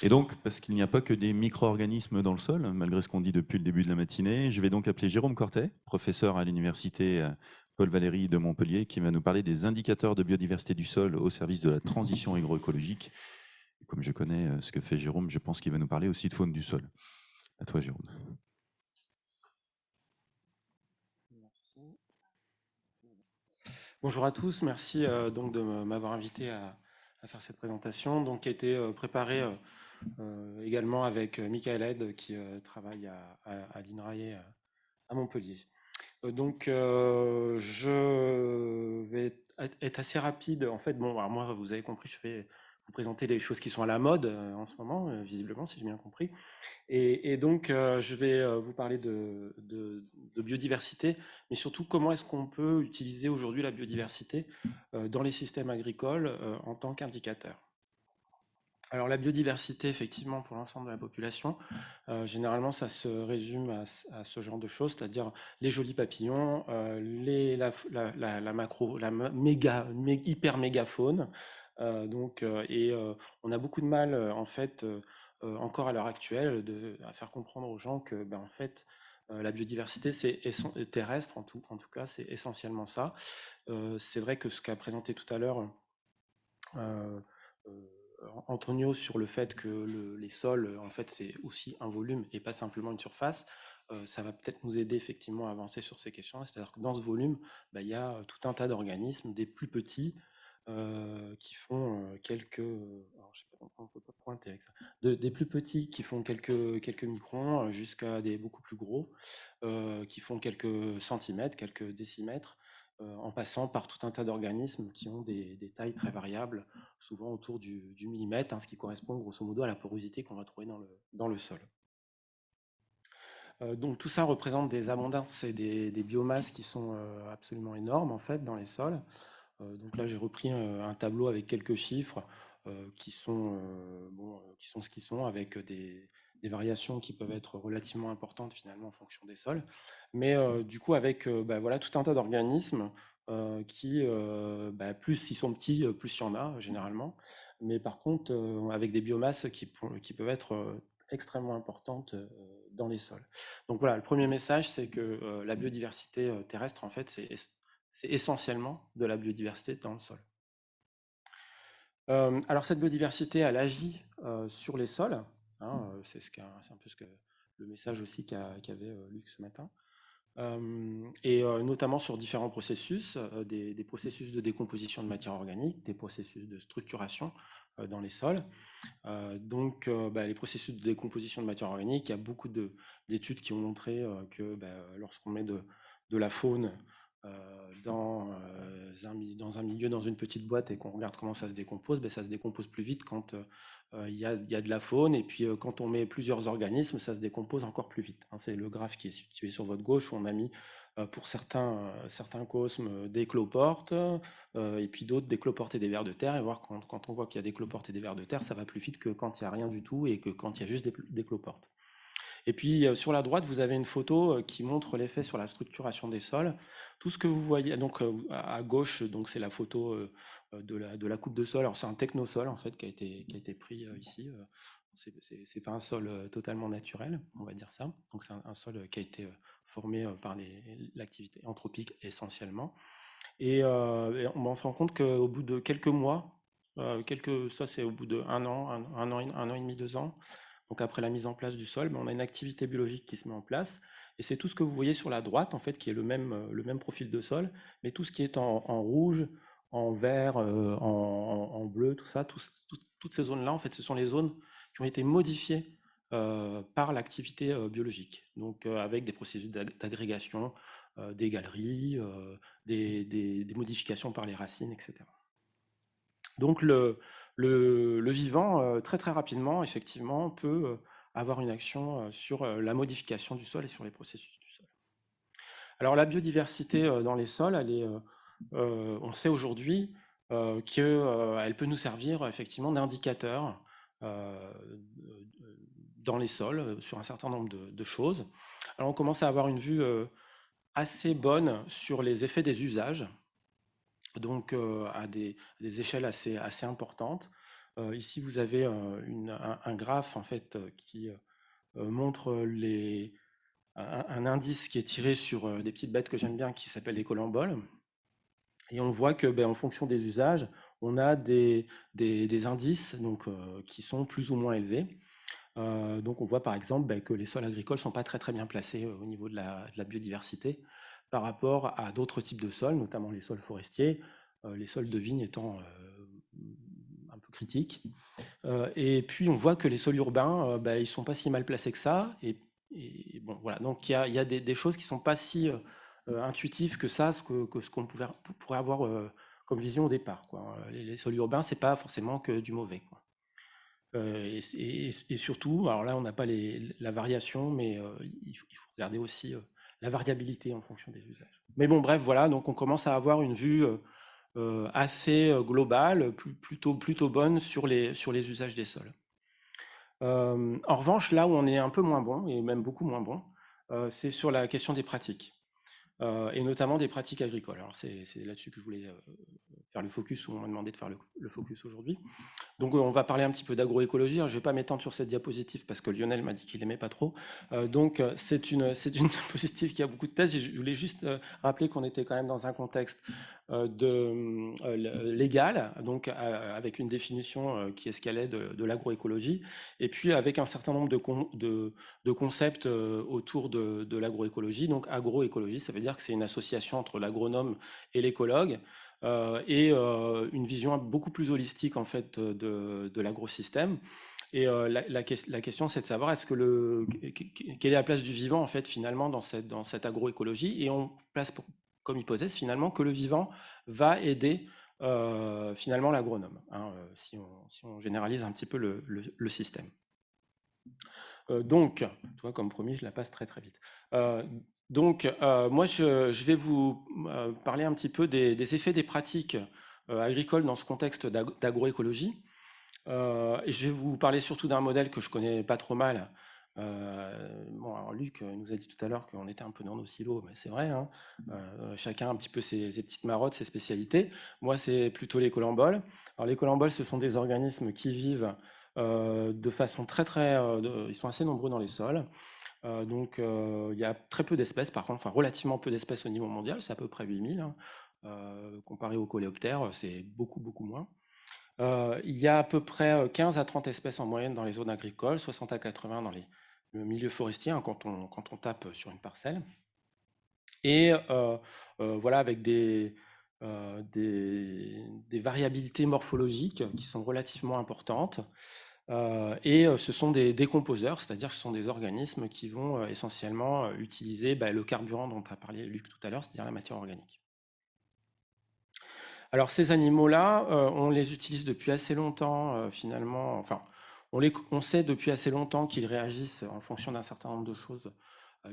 Et donc, parce qu'il n'y a pas que des micro-organismes dans le sol, malgré ce qu'on dit depuis le début de la matinée, je vais donc appeler Jérôme Cortet, professeur à l'université Paul Valéry de Montpellier, qui va nous parler des indicateurs de biodiversité du sol au service de la transition agroécologique. Comme je connais ce que fait Jérôme, je pense qu'il va nous parler aussi de faune du sol. À toi, Jérôme. Merci. Bonjour à tous, merci donc de m'avoir invité à faire cette présentation, donc qui a été préparée également avec Michael Ed qui travaille à l'INRAE à Montpellier. Je vais être assez rapide. En fait, bon, alors moi, vous avez compris, je vais vous présenter les choses qui sont à la mode en ce moment, visiblement, si j'ai bien compris. Je vais vous parler de biodiversité, mais surtout comment est-ce qu'on peut utiliser aujourd'hui la biodiversité dans les systèmes agricoles en tant qu'indicateur. Alors la biodiversité, effectivement, pour l'ensemble de la population, généralement, ça se résume à ce genre de choses, c'est-à-dire les jolis papillons, la macro, hyper mégafaune. On a beaucoup de mal, en fait, encore à l'heure actuelle, à faire comprendre aux gens que, ben, en fait, la biodiversité, terrestre, en tout cas, c'est essentiellement ça. C'est vrai que ce qu'a présenté tout à l'heure euh, euh, Antonio sur le fait que les sols, en fait, c'est aussi un volume et pas simplement une surface, ça va peut-être nous aider effectivement à avancer sur ces questions. C'est-à-dire que dans ce volume, bah, il y a tout un tas d'organismes, des plus petits, qui font alors, je sais pas, on peut pas pointer avec ça, des plus petits qui font quelques microns jusqu'à des beaucoup plus gros, qui font quelques centimètres, quelques décimètres, en passant par tout un tas d'organismes qui ont des tailles très variables, souvent autour du millimètre, hein, ce qui correspond grosso modo à la porosité qu'on va trouver dans le sol. Donc tout ça représente des abondances et des biomasses qui sont absolument énormes en fait dans les sols. Donc là j'ai repris un tableau avec quelques chiffres qui sont ce qu'ils sont, avec des variations qui peuvent être relativement importantes finalement en fonction des sols. Mais du coup avec bah, voilà, tout un tas d'organismes plus ils sont petits, plus il y en a généralement. Mais par contre avec des biomasses qui peuvent être extrêmement importantes dans les sols. Donc voilà, le premier message, c'est que la biodiversité terrestre, en fait, c'est essentiellement de la biodiversité dans le sol. Alors cette biodiversité, elle agit sur les sols, hein, c'est un peu le message aussi qu'avait Luc ce matin, notamment sur différents processus, des processus de décomposition de matière organique, des processus de structuration dans les sols. Les processus de décomposition de matière organique, il y a beaucoup d'études qui ont montré que lorsqu'on met de la faune dans un milieu, dans une petite boîte, et qu'on regarde comment ça se décompose, ça se décompose plus vite quand il y a de la faune, et puis quand on met plusieurs organismes, ça se décompose encore plus vite, hein. C'est le graphe qui est situé sur votre gauche, où on a mis pour certains cosmes des cloportes, et puis d'autres des cloportes et des vers de terre, et voir quand on voit qu'il y a des cloportes et des vers de terre, ça va plus vite que quand il n'y a rien du tout et que quand il y a juste des cloportes. Et puis sur la droite, vous avez une photo qui montre l'effet sur la structuration des sols. Tout ce que vous voyez, donc à gauche, donc c'est la photo de la coupe de sol. Alors c'est un technosol en fait qui a été pris ici. C'est pas un sol totalement naturel, on va dire ça. Donc c'est un sol qui a été formé par l'activité anthropique essentiellement. Et on se rend compte qu'au bout de quelques mois, ça c'est au bout d'un an, un an et demi, 2 ans, donc après la mise en place du sol, on a une activité biologique qui se met en place. Et c'est tout ce que vous voyez sur la droite, en fait, qui est le même profil de sol, mais tout ce qui est en rouge, en vert, en bleu, tout ça, toutes ces zones-là, en fait, ce sont les zones qui ont été modifiées par l'activité biologique. Donc avec des processus d'agrégation, des galeries, des modifications par les racines, etc. Donc le vivant, très très rapidement, effectivement, peut avoir une action sur la modification du sol et sur les processus du sol. Alors la biodiversité dans les sols, on sait aujourd'hui qu'elle peut nous servir effectivement d'indicateur euh, dans les sols sur un certain nombre de choses. Alors on commence à avoir une vue assez bonne sur les effets des usages, donc à des échelles assez importantes. Ici, vous avez un graphe en fait qui montre un indice qui est tiré sur des petites bêtes que j'aime bien qui s'appellent les colamboles. Et on voit que, en fonction des usages, on a des indices donc, qui sont plus ou moins élevés. Donc on voit par exemple que les sols agricoles ne sont pas très bien placés au niveau de la biodiversité par rapport à d'autres types de sols, notamment les sols forestiers, les sols de vigne étant un peu critiques. Et puis on voit que les sols urbains, ils ne sont pas si mal placés que ça. Et bon, voilà. Donc il y a des choses qui ne sont pas si intuitives que ça, ce qu'on pourrait avoir comme vision au départ, quoi. Les sols urbains, c'est pas forcément que du mauvais, quoi. Et surtout, alors là, on n'a pas la variation, mais il faut regarder aussi la variabilité en fonction des usages. Mais bon, bref, voilà, donc on commence à avoir une vue assez globale, plutôt bonne sur les usages des sols. En revanche, là où on est un peu moins bon, et même beaucoup moins bon, c'est sur la question des pratiques, et notamment des pratiques agricoles. Alors c'est là-dessus que je voulais faire le focus, ou on m'a demandé de faire le focus aujourd'hui. Donc on va parler un petit peu d'agroécologie. Je ne vais pas m'étendre sur cette diapositive parce que Lionel m'a dit qu'il n'aimait pas trop. Donc c'est une diapositive qui a beaucoup de thèses. Je voulais juste rappeler qu'on était quand même dans un contexte légal, donc avec une définition qui escalait de l'agroécologie, et puis avec un certain nombre de concepts autour de l'agroécologie. Donc agroécologie, ça veut dire que c'est une association entre l'agronome et l'écologue, et une vision beaucoup plus holistique en fait de l'agrosystème. Et la question, c'est de savoir quelle est la place du vivant en fait finalement dans cette agroécologie. Et on place comme hypothèse finalement que le vivant va aider finalement l'agronome, hein, si on généralise un petit peu le système. Donc, toi, comme promis, je la passe très vite. Donc, moi, je vais vous parler un petit peu des effets des pratiques agricoles dans ce contexte d'agroécologie. Et je vais vous parler surtout d'un modèle que je connais pas trop mal. Bon, alors Luc nous a dit tout à l'heure qu'on était un peu dans nos silos, mais c'est vrai, hein. Chacun a un petit peu ses petites marottes, ses spécialités. Moi, c'est plutôt les colamboles. Alors, les colamboles, ce sont des organismes qui vivent de façon ils sont assez nombreux dans les sols. Donc, il y a très peu d'espèces, par contre, enfin relativement peu d'espèces au niveau mondial, c'est à peu près 8000, hein. Comparé aux coléoptères, c'est beaucoup moins. Il y a à peu près 15 à 30 espèces en moyenne dans les zones agricoles, 60 à 80 dans le milieu forestier, hein, quand on tape sur une parcelle. Et voilà, avec des variabilités morphologiques qui sont relativement importantes. Et ce sont des décomposeurs, c'est-à-dire que ce sont des organismes qui vont essentiellement utiliser le carburant dont a parlé Luc tout à l'heure, c'est-à-dire la matière organique. Alors ces animaux-là, on les utilise depuis assez longtemps, finalement. Enfin, on sait depuis assez longtemps qu'ils réagissent en fonction d'un certain nombre de choses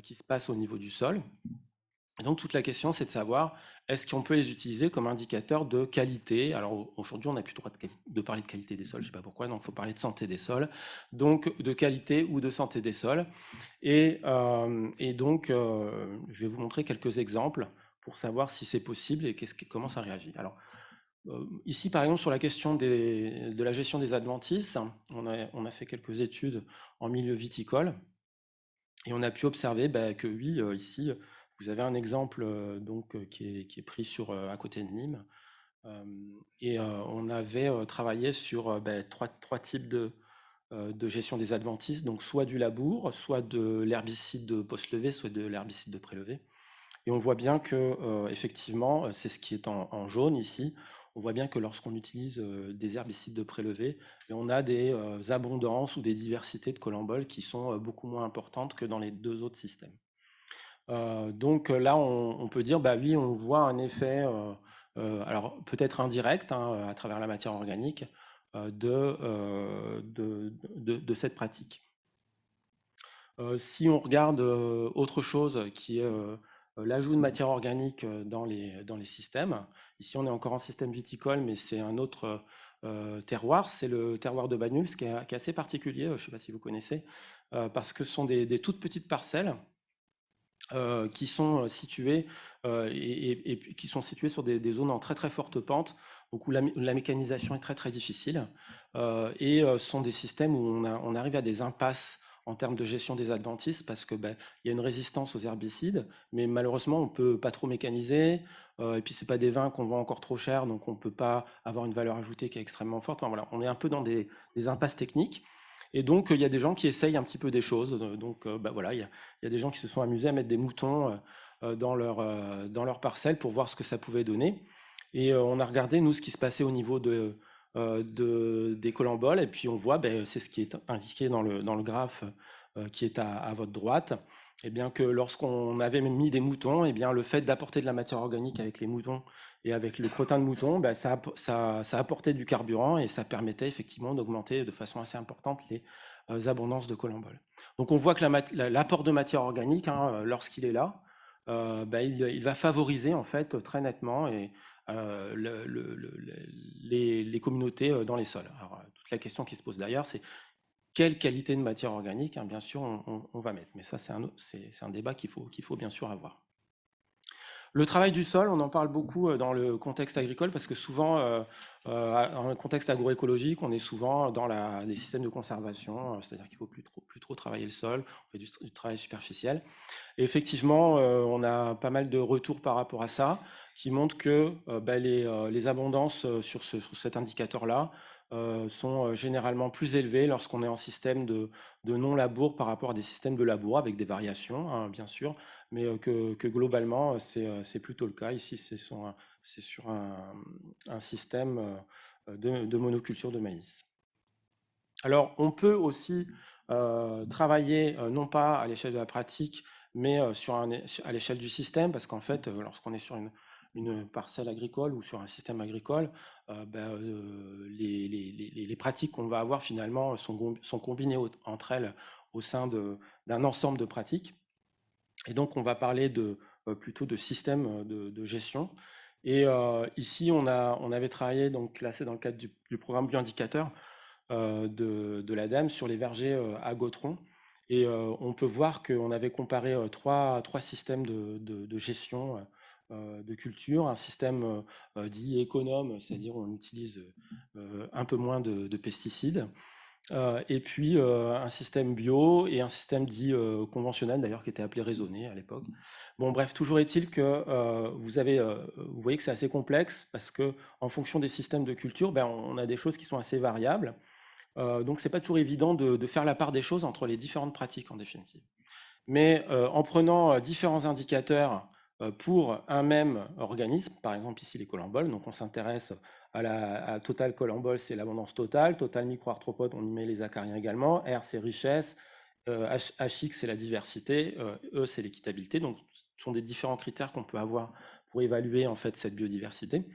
qui se passent au niveau du sol. Donc toute la question, c'est de savoir, est-ce qu'on peut les utiliser comme indicateur de qualité? Alors aujourd'hui, on n'a plus le droit de parler de qualité des sols, je ne sais pas pourquoi, donc il faut parler de santé des sols, donc de qualité ou de santé des sols. Et donc, je vais vous montrer quelques exemples pour savoir si c'est possible et comment ça réagit. Alors, ici, par exemple, sur la question de la gestion des adventices, on a fait quelques études en milieu viticole, et on a pu observer que oui, ici, vous avez un exemple qui est pris à côté de Nîmes. Et on avait travaillé sur trois types de gestion des adventices, donc soit du labour, soit de l'herbicide de post-levé, soit de l'herbicide de pré-levé. Et on voit bien que, effectivement, c'est ce qui est en jaune ici. On voit bien que lorsqu'on utilise des herbicides de prélevé, on a des abondances ou des diversités de colamboles qui sont beaucoup moins importantes que dans les deux autres systèmes. Donc là, on peut dire, bah oui, on voit un effet, alors peut-être indirect, hein, à travers la matière organique, de cette pratique. Si on regarde autre chose qui est l'ajout de matière organique dans les systèmes, ici on est encore en système viticole, mais c'est un autre terroir, c'est le terroir de Banyuls qui est assez particulier, je ne sais pas si vous connaissez, parce que ce sont des toutes petites parcelles qui sont situés et qui sont situés sur des zones en très très forte pente, donc où la mécanisation est très très difficile, et ce sont des systèmes où on arrive à des impasses en termes de gestion des adventices parce que il y a une résistance aux herbicides, mais malheureusement on peut pas trop mécaniser, et puis c'est pas des vins qu'on vend encore trop cher, donc on peut pas avoir une valeur ajoutée qui est extrêmement forte. Enfin, voilà, on est un peu dans des impasses techniques. Et donc, il y a des gens qui essayent un petit peu des choses. Donc, voilà, il y a des gens qui se sont amusés à mettre des moutons dans leur parcelle pour voir ce que ça pouvait donner. Et on a regardé, nous, ce qui se passait au niveau des colamboles. Et puis, on voit, c'est ce qui est indiqué dans le graphe qui est à votre droite. Et bien que lorsqu'on avait mis des moutons, et bien le fait d'apporter de la matière organique avec les moutons et avec le crottin de mouton, ça apportait du carburant et ça permettait effectivement d'augmenter de façon assez importante les abondances de colamboles. Donc on voit que l'apport de matière organique, hein, lorsqu'il est là, il va favoriser en fait très nettement les communautés dans les sols. Alors, toute la question qui se pose derrière, c'est quelle qualité de matière organique, hein, bien sûr, on va mettre. Mais ça, c'est un débat qu'il faut bien sûr avoir. Le travail du sol, on en parle beaucoup dans le contexte agricole parce que souvent, dans le contexte agroécologique, on est souvent dans des systèmes de conservation, c'est-à-dire qu'il ne faut plus trop travailler le sol, on fait du travail superficiel. Et effectivement, on a pas mal de retours par rapport à ça qui montrent que les abondances sur cet indicateur-là sont généralement plus élevées lorsqu'on est en système de non-labour par rapport à des systèmes de labour avec des variations, hein, bien sûr, mais que globalement, c'est plutôt le cas. Ici, c'est sur un système de monoculture de maïs. Alors, on peut aussi travailler non pas à l'échelle de la pratique, mais à l'échelle du système, parce qu'en fait, lorsqu'on est sur une parcelle agricole ou sur un système agricole, les pratiques qu'on va avoir finalement sont combinées entre elles au sein d'un ensemble de pratiques. Et donc, on va parler plutôt de système de gestion. Et ici, on avait travaillé, donc là, c'est dans le cadre du programme bioindicateur de l'ADEME sur les vergers à Gautron. Et on peut voir qu'on avait comparé trois systèmes de gestion de culture, un système dit économe, c'est-à-dire on utilise un peu moins de pesticides, et puis un système bio et un système dit conventionnel, d'ailleurs, qui était appelé raisonné à l'époque. Bon, bref, toujours est-il que vous voyez que c'est assez complexe parce que en fonction des systèmes de culture, on a des choses qui sont assez variables. Donc, c'est pas toujours évident de faire la part des choses entre les différentes pratiques en définitive. Mais en prenant différents indicateurs pour un même organisme, par exemple ici les colamboles, donc on s'intéresse à total colambole, c'est l'abondance totale, total microarthropodes, on y met les acariens également, R c'est richesse, HX c'est la diversité, E c'est l'équitabilité, donc ce sont des différents critères qu'on peut avoir pour évaluer en fait cette biodiversité.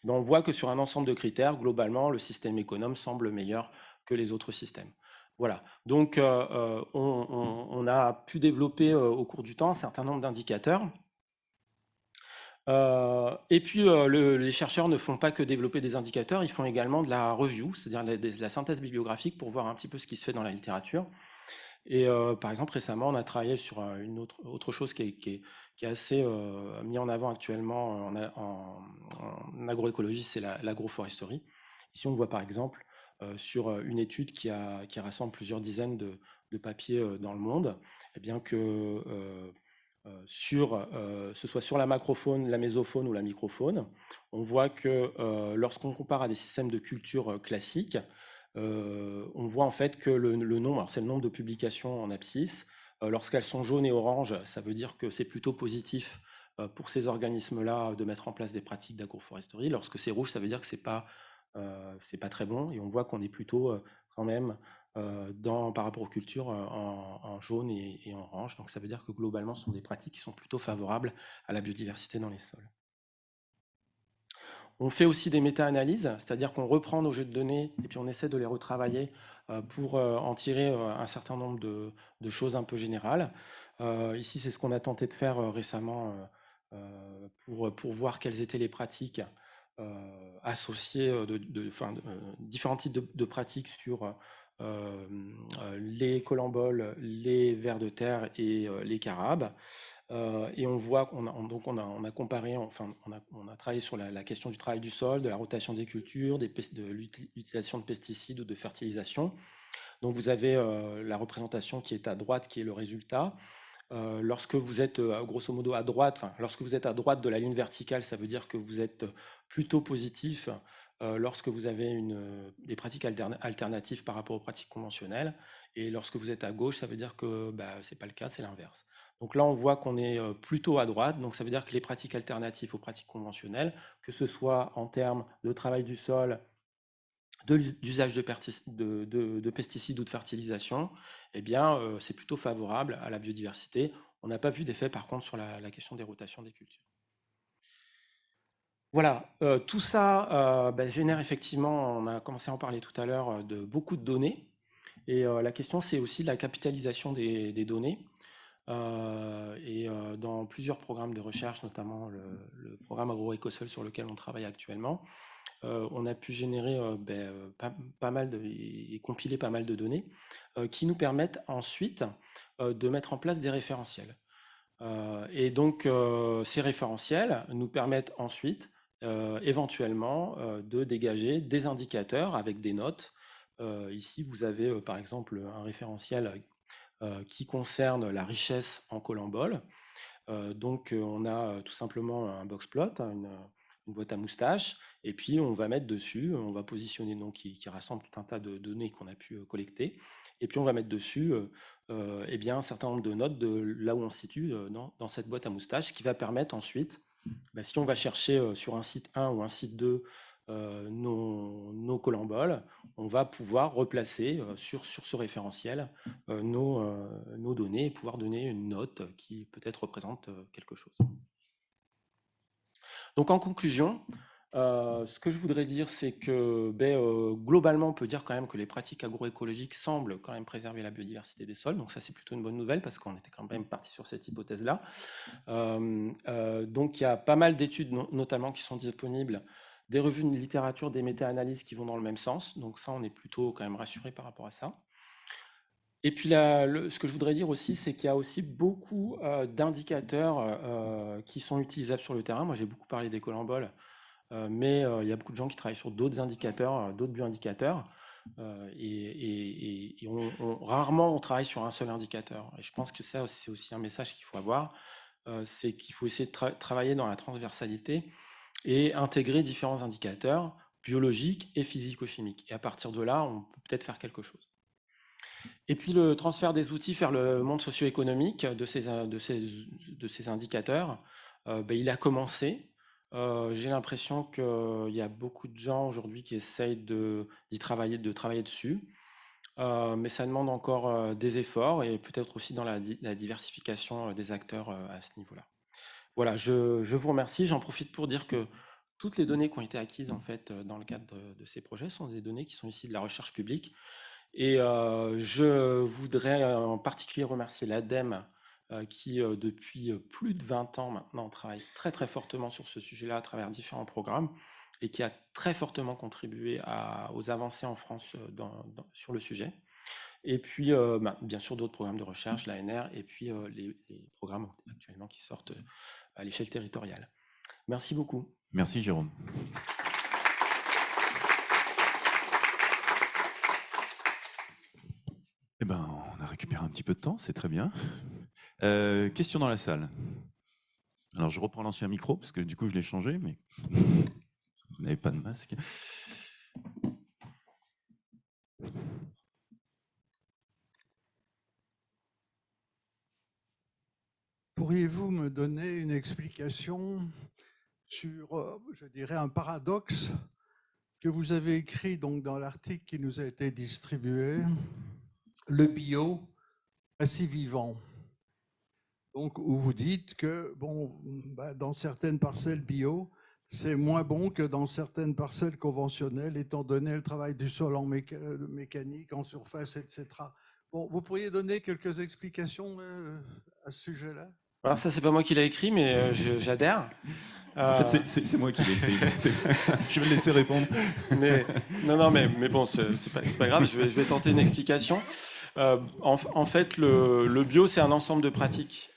On voit que sur un ensemble de critères, globalement, le système économe semble meilleur que les autres systèmes. Voilà, donc on a pu développer au cours du temps un certain nombre d'indicateurs. Et puis les chercheurs ne font pas que développer des indicateurs, ils font également de la review, c'est-à-dire de la synthèse bibliographique pour voir un petit peu ce qui se fait dans la littérature. Et par exemple, récemment, on a travaillé sur une autre chose qui est assez mis en avant actuellement en agroécologie, c'est l'agroforesterie. Ici, on voit par exemple sur une étude qui rassemble plusieurs dizaines de papiers dans le monde, eh bien que ce soit sur la macrofaune, la mésofaune ou la microfaune, on voit que lorsqu'on compare à des systèmes de culture classiques, on voit en fait que le nombre, alors c'est le nombre de publications en abscisse, lorsqu'elles sont jaunes et oranges, ça veut dire que c'est plutôt positif pour ces organismes-là de mettre en place des pratiques d'agroforesterie. Lorsque c'est rouge, ça veut dire que c'est pas très bon, et on voit qu'on est plutôt quand même par rapport aux cultures en jaune et en orange. Donc ça veut dire que globalement, ce sont des pratiques qui sont plutôt favorables à la biodiversité dans les sols. On fait aussi des méta-analyses, c'est-à-dire qu'on reprend nos jeux de données et puis on essaie de les retravailler pour en tirer un certain nombre de choses un peu générales. Ici, c'est ce qu'on a tenté de faire récemment pour voir quelles étaient les pratiques associées, différents types de pratiques sur les colamboles, les vers de terre et les carabes. Et on voit on a comparé, enfin, on a travaillé sur la question du travail du sol, de la rotation des cultures, de l'utilisation de pesticides ou de fertilisation. Donc vous avez la représentation qui est à droite, qui est le résultat. Lorsque vous êtes grosso modo à droite, enfin, lorsque vous êtes à droite de la ligne verticale, ça veut dire que vous êtes plutôt positif lorsque vous avez des pratiques alternatives par rapport aux pratiques conventionnelles. Et lorsque vous êtes à gauche, ça veut dire que ce n'est pas le cas, c'est l'inverse. Donc là, on voit qu'on est plutôt à droite, donc ça veut dire que les pratiques alternatives aux pratiques conventionnelles, que ce soit en termes de travail du sol, d'usage de pesticides ou de fertilisation, eh bien, c'est plutôt favorable à la biodiversité. On n'a pas vu d'effet, par contre, sur la question des rotations des cultures. Voilà, tout ça génère effectivement, on a commencé à en parler tout à l'heure, de beaucoup de données. Et la question, c'est aussi la capitalisation des données. Dans plusieurs programmes de recherche, notamment le programme agroécosol sur lequel on travaille actuellement, on a pu générer pas mal et compiler pas mal de données qui nous permettent ensuite de mettre en place des référentiels. Et donc, ces référentiels nous permettent ensuite, éventuellement, de dégager des indicateurs avec des notes. Ici, vous avez par exemple un référentiel qui concerne la richesse en collemboles. Donc, on a tout simplement un box plot, hein, une boîte à moustaches, et puis on va mettre dessus, on va positionner, donc, qui rassemble tout un tas de données qu'on a pu collecter, et puis on va mettre dessus eh bien, un certain nombre de notes de là où on se situe dans cette boîte à moustaches, qui va permettre ensuite, si on va chercher sur un site 1 ou un site 2 nos collemboles, on va pouvoir replacer sur ce référentiel nos données et pouvoir donner une note qui peut-être représente quelque chose. Donc en conclusion, ce que je voudrais dire, c'est que globalement, on peut dire quand même que les pratiques agroécologiques semblent quand même préserver la biodiversité des sols. Donc ça, c'est plutôt une bonne nouvelle parce qu'on était quand même parti sur cette hypothèse-là. Donc il y a pas mal d'études notamment qui sont disponibles, des revues de littérature, des méta-analyses qui vont dans le même sens. Donc ça, on est plutôt quand même rassuré par rapport à ça. Et puis ce que je voudrais dire aussi, c'est qu'il y a aussi beaucoup d'indicateurs qui sont utilisables sur le terrain. Moi, j'ai beaucoup parlé des colamboles, mais il y a beaucoup de gens qui travaillent sur d'autres indicateurs, d'autres bioindicateurs. Rarement on travaille sur un seul indicateur. Et je pense que ça, c'est aussi un message qu'il faut avoir, c'est qu'il faut essayer de travailler dans la transversalité et intégrer différents indicateurs biologiques et physico-chimiques. Et à partir de là, on peut peut-être faire quelque chose. Et puis le transfert des outils vers le monde socio-économique de ces indicateurs, il a commencé. J'ai l'impression qu'il y a beaucoup de gens aujourd'hui qui essayent de travailler dessus. Mais ça demande encore des efforts et peut-être aussi dans la diversification des acteurs à ce niveau-là. Voilà, je vous remercie. J'en profite pour dire que toutes les données qui ont été acquises en fait dans le cadre de ces projets sont des données qui sont issues de la recherche publique. Et je voudrais en particulier remercier l'ADEME qui, depuis plus de 20 ans maintenant, travaille très très fortement sur ce sujet-là à travers différents programmes et qui a très fortement contribué aux avancées en France sur le sujet. Et puis, bien sûr, d'autres programmes de recherche, l'ANR, et puis les programmes actuellement qui sortent à l'échelle territoriale. Merci beaucoup. Merci Jérôme. Eh ben, on a récupéré un petit peu de temps, c'est très bien. Question dans la salle. Alors, je reprends l'ancien micro, parce que du coup, je l'ai changé, mais vous n'avez pas de masque. Pourriez-vous me donner une explication sur, je dirais, un paradoxe que vous avez écrit donc dans l'article qui nous a été distribué, le bio assis vivant. Donc, où vous dites que dans certaines parcelles bio, c'est moins bon que dans certaines parcelles conventionnelles, étant donné le travail du sol en mécanique, en surface, etc. Bon, vous pourriez donner quelques explications à ce sujet-là? Alors ça, c'est pas moi qui l'ai écrit, mais j'adhère. En fait, c'est moi qui l'ai écrit. Je vais le laisser répondre. Non, mais bon, c'est pas grave, je vais tenter une explication. En fait, le bio, c'est un ensemble de pratiques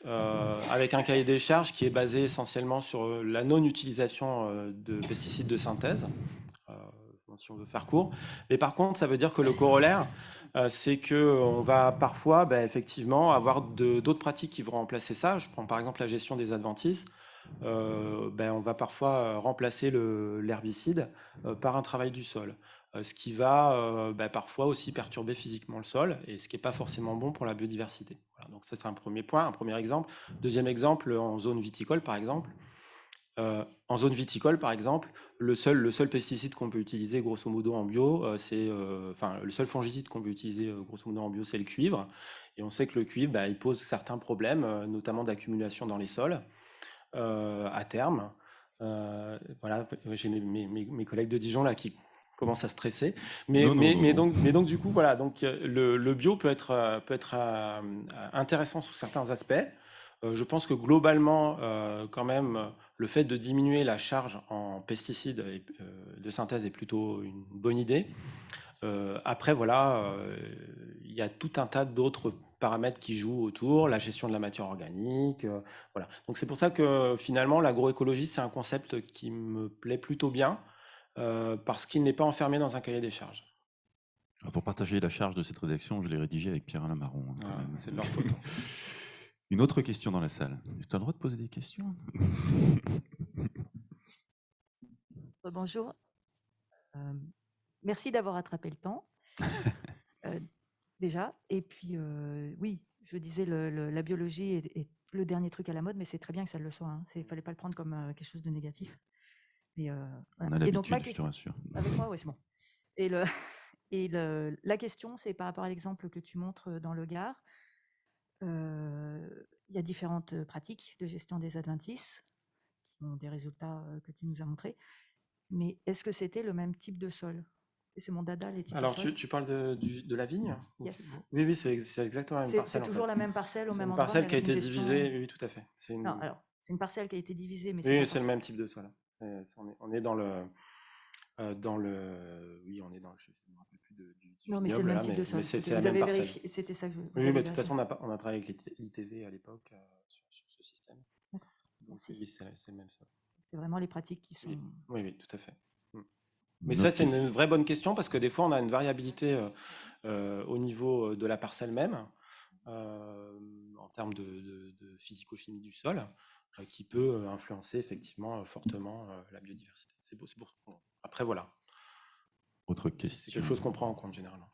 avec un cahier des charges qui est basé essentiellement sur la non-utilisation de pesticides de synthèse, euh, si on veut faire court. Mais par contre, ça veut dire que le corollaire, c'est qu'on va parfois, effectivement, avoir d'autres pratiques qui vont remplacer ça. Je prends par exemple la gestion des adventices. On va parfois remplacer l'herbicide par un travail du sol, ce qui va parfois aussi perturber physiquement le sol et ce qui n'est pas forcément bon pour la biodiversité. Voilà, donc ça c'est un premier point, un premier exemple. Deuxième exemple, en zone viticole par exemple. Le seul pesticide qu'on peut utiliser grosso modo en bio, le seul fongicide qu'on peut utiliser grosso modo en bio, c'est le cuivre. Et on sait que le cuivre, il pose certains problèmes, notamment d'accumulation dans les sols à terme. Voilà, j'ai mes collègues de Dijon là qui commencent à stresser. Mais donc du coup, voilà, donc le bio peut être intéressant sous certains aspects. Je pense que globalement, quand même, le fait de diminuer la charge en pesticides de synthèse est plutôt une bonne idée. Après, voilà, il y a tout un tas d'autres paramètres qui jouent autour, la gestion de la matière organique, voilà. Donc c'est pour ça que finalement, l'agroécologie, c'est un concept qui me plaît plutôt bien, parce qu'il n'est pas enfermé dans un cahier des charges. Pour partager la charge de cette rédaction, je l'ai rédigée avec Pierre-Alain Marron. C'est de leur faute. Une autre question dans la salle. Tu as le droit de poser des questions? Bonjour. Merci d'avoir attrapé le temps, déjà. Et puis, oui, je disais, la biologie est le dernier truc à la mode, mais c'est très bien que ça le soit. Hein. Il ne fallait pas le prendre comme quelque chose de négatif. Mais, On voilà. a Et donc, l'habitude, je te rassure. avec moi, oui, c'est bon. Et la question, c'est par rapport à l'exemple que tu montres dans le Gard. Il y a différentes pratiques de gestion des adventices qui ont des résultats que tu nous as montrés. Mais est-ce que c'était le même type de sol? Et c'est mon dada, les types Alors, de sol. tu parles de la vigne? Yes. Oui, c'est exactement la même parcelle. C'est toujours la même parcelle au C'est même une endroit. parcelle qui a avec été une gestion- divisée, oui, tout à fait. Non, alors, c'est une parcelle qui a été divisée, mais Oui, c'est le même type de sol. On est dans le, oui, on est dans, je ne me rappelle plus du Non, mais c'est le vignoble, même là, type de sol. c'est Vous la même avez parcelle. vérifié, c'était ça que je. Oui, mais de toute façon, on a travaillé avec l'ITV à l'époque sur ce système. D'accord. Donc Merci. oui, c'est le même sol. C'est vraiment les pratiques qui sont. Oui, tout à fait. Mais ça, c'est une vraie bonne question parce que des fois, on a une variabilité au niveau de la parcelle même, en termes de physico-chimie du sol, qui peut influencer effectivement fortement la biodiversité. C'est pour... Bon. Après, voilà. Autre question. C'est quelque chose qu'on prend en compte généralement.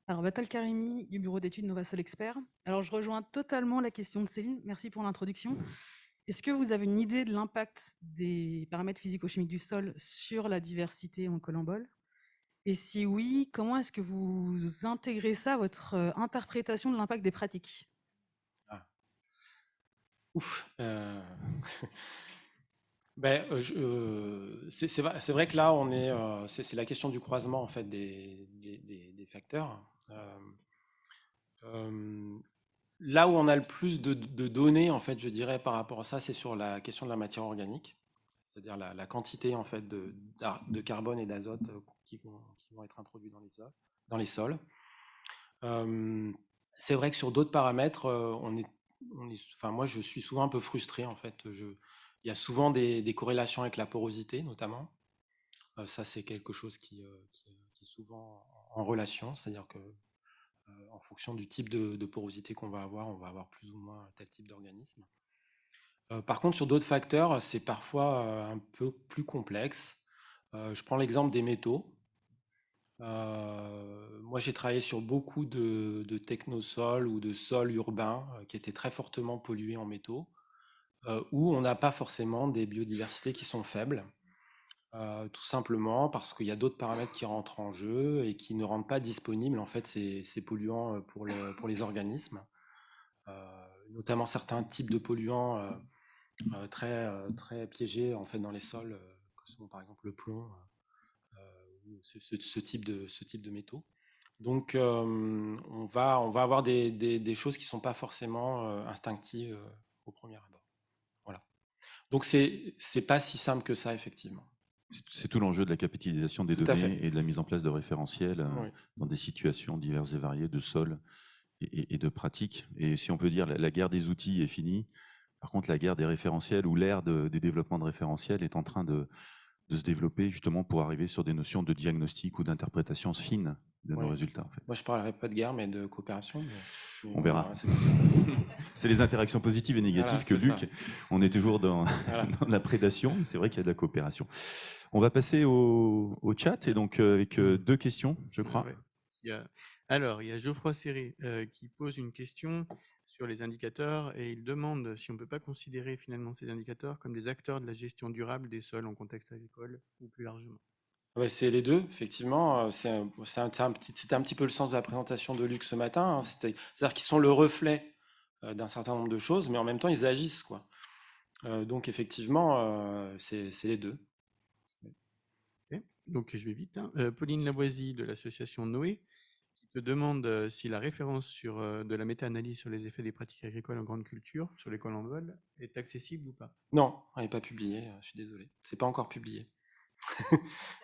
Alors, Batal Karimi du bureau d'études Novasol Expert. Alors, je rejoins totalement la question de Céline. Merci pour l'introduction. Est-ce que vous avez une idée de l'impact des paramètres physico-chimiques du sol sur la diversité en colimbole? Et si oui, comment est-ce que vous intégrez ça à votre interprétation de l'impact des pratiques? Ouf. C'est vrai que là, c'est la question du croisement en fait des facteurs. Là où on a le plus de données, en fait, je dirais, par rapport à ça, c'est sur la question de la matière organique, c'est-à-dire la quantité en fait de carbone et d'azote qui vont être introduits dans les sols. C'est vrai que sur d'autres paramètres, enfin, moi, je suis souvent un peu frustré en fait. Il y a souvent des corrélations avec la porosité, notamment. Ça, c'est quelque chose qui est souvent en relation, c'est-à-dire que en fonction du type de porosité qu'on va avoir, on va avoir plus ou moins tel type d'organisme. Par contre, sur d'autres facteurs, c'est parfois un peu plus complexe. Je prends l'exemple des métaux. Moi, j'ai travaillé sur beaucoup de technosols ou de sols urbains qui étaient très fortement pollués en métaux, où on n'a pas forcément des biodiversités qui sont faibles. Tout simplement parce qu'il y a d'autres paramètres qui rentrent en jeu et qui ne rendent pas disponibles en fait ces polluants pour les organismes, notamment certains types de polluants très piégés en fait dans les sols, que sont par exemple le plomb ou ce type de métaux. Donc on va avoir des choses qui ne sont pas forcément instinctives au premier abord. Voilà. Donc c'est pas si simple que ça, effectivement. C'est tout l'enjeu de la capitalisation des Tout à données fait. et de la mise en place de référentiels Oui. dans des situations diverses et variées de sol et de pratiques. Et si on peut dire, la guerre des outils est finie. Par contre, la guerre des référentiels ou l'ère des développements de référentiels est en train de se développer justement pour arriver sur des notions de diagnostic ou d'interprétation fine de nos Oui. résultats. En fait. Moi, je parlerai pas de guerre, mais de coopération. Mais On verra. c'est comme ça. C'est les interactions positives et négatives Voilà, que c'est Luc, on est toujours dans, Voilà. dans la prédation. C'est vrai qu'il y a de la coopération. On va passer au chat et donc avec 2 questions, je crois. Ouais. Alors, il y a Geoffroy Serré qui pose une question sur les indicateurs et il demande si on ne peut pas considérer finalement ces indicateurs comme des acteurs de la gestion durable des sols en contexte agricole ou plus largement. Ouais, c'est les deux, effectivement. C'était un petit peu le sens de la présentation de Luc ce matin. Hein. C'est-à-dire qu'ils sont le reflet d'un certain nombre de choses, mais en même temps, ils agissent, quoi. Donc, effectivement, c'est les deux. Okay. Donc, je vais vite. Hein. Pauline Lavoisie de l'association Noé qui te demande si la référence de la méta-analyse sur les effets des pratiques agricoles en grande culture, sur l'école en vol, est accessible ou pas? Non, elle n'est pas publiée, je suis désolé. C'est pas encore publié.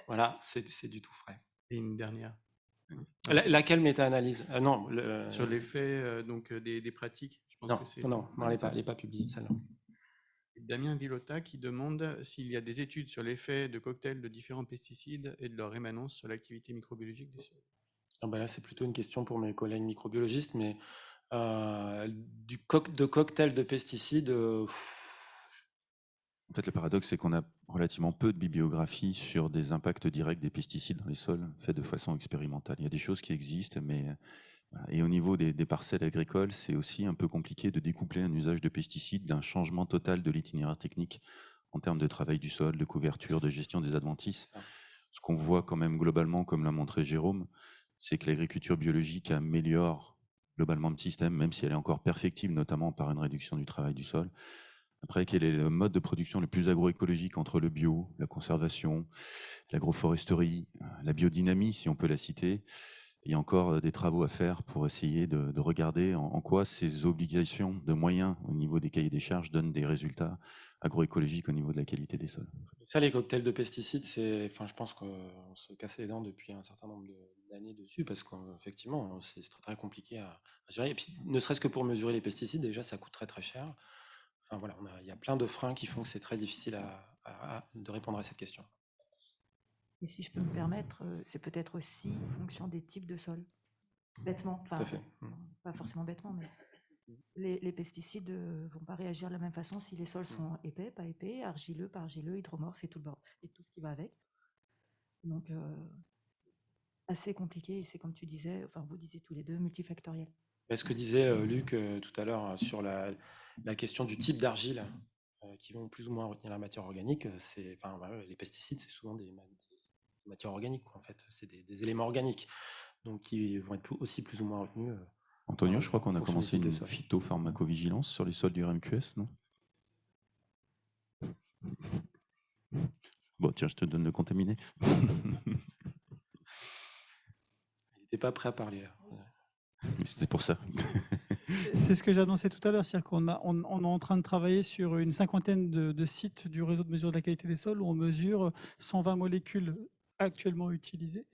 Voilà, c'est du tout frais. Et une dernière. Laquelle méta-analyse? Non. Sur l'effet des pratiques, je pense que c'est. Non, elle n'est pas publiée, celle-là. Damien Villota qui demande s'il y a des études sur l'effet de cocktails de différents pesticides et de leur émanence sur l'activité microbiologique des sols. Ah ben là, c'est plutôt une question pour mes collègues microbiologistes, mais de cocktail de pesticides. En fait, le paradoxe, c'est qu'on a relativement peu de bibliographie sur des impacts directs des pesticides dans les sols, faits de façon expérimentale. Il y a des choses qui existent, mais et au niveau des parcelles agricoles, c'est aussi un peu compliqué de découpler un usage de pesticides d'un changement total de l'itinéraire technique en termes de travail du sol, de couverture, de gestion des adventices. Ce qu'on voit quand même globalement, comme l'a montré Jérôme, c'est que l'agriculture biologique améliore globalement le système, même si elle est encore perfectible, notamment par une réduction du travail du sol. Après, quel est le mode de production le plus agroécologique entre le bio, la conservation, l'agroforesterie, la biodynamie, si on peut la citer? Il y a encore des travaux à faire pour essayer de regarder en quoi ces obligations de moyens au niveau des cahiers des charges donnent des résultats agroécologiques au niveau de la qualité des sols. Ça, les cocktails de pesticides, je pense qu'on se casse les dents depuis un certain nombre d'années dessus, parce qu'effectivement, c'est très, très compliqué à gérer. Et puis, ne serait-ce que pour mesurer les pesticides, déjà, ça coûte très, très cher. Enfin, voilà, il y a plein de freins qui font que c'est très difficile de répondre à cette question. Et si je peux me permettre, c'est peut-être aussi en fonction des types de sols. Bêtement, Tout à fait. pas forcément bêtement, mais les pesticides ne vont pas réagir de la même façon si les sols sont épais, pas épais, argileux, pas argileux, hydromorphes et tout ce qui va avec. Donc, assez compliqué, et c'est comme tu disais, enfin vous disiez tous les deux, multifactoriel. Ce que disait Luc tout à l'heure sur la question du type d'argile qui vont plus ou moins retenir la matière organique, les pesticides, c'est souvent des matières organiques, quoi, en fait. C'est des éléments organiques, donc qui vont être aussi plus ou moins retenus. Antonio, je crois qu'on a commencé une phytopharmacovigilance sur les sols du RMQS, non? Bon, tiens, je te donne le contaminé. Il n'était pas prêt à parler, là. C'était pour ça. C'est ce que j'annonçais tout à l'heure, c'est-à-dire qu'on est en train de travailler sur une 50aine de sites du réseau de mesure de la qualité des sols où on mesure 120 molécules actuellement utilisées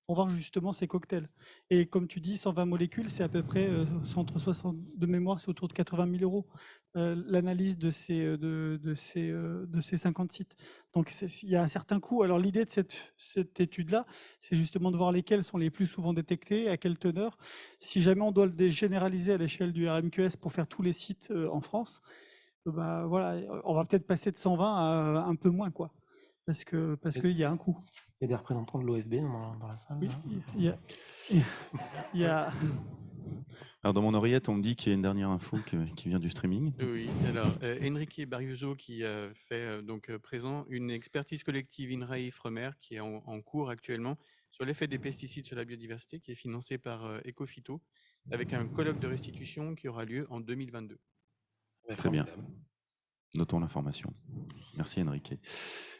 pour voir justement ces cocktails. Et comme tu dis, 120 molécules, c'est à peu près, entre 60 de mémoire, c'est autour de 80 000 € l'analyse de ces 50 sites. Donc il y a un certain coût. Alors l'idée de cette étude-là, c'est justement de voir lesquels sont les plus souvent détectés, à quelle teneur. Si jamais on doit le généraliser à l'échelle du RMQS pour faire tous les sites en France, voilà, on va peut-être passer de 120 à un peu moins, quoi. Parce qu'il y a un coût. Il y a des représentants de l'OFB dans la salle. Oui, il y a... Alors dans mon oreillette, on me dit qu'il y a une dernière info qui vient du streaming. Oui, alors Enrique Barriuso qui fait présent une expertise collective INRAE-Ifremer qui est en cours actuellement sur l'effet des pesticides sur la biodiversité, qui est financée par Ecophyto, avec un colloque de restitution qui aura lieu en 2022. Très bien. Notons l'information. Merci Enrique.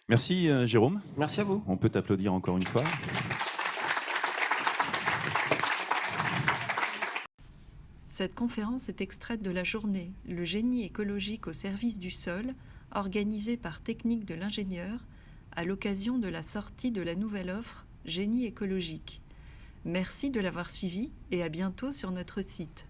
Merci Jérôme. Merci à vous. On peut t'applaudir encore une fois. Cette conférence est extraite de la journée « Le génie écologique au service du sol » organisée par Technique de l'ingénieur à l'occasion de la sortie de la nouvelle offre « Génie écologique ». Merci de l'avoir suivi et à bientôt sur notre site.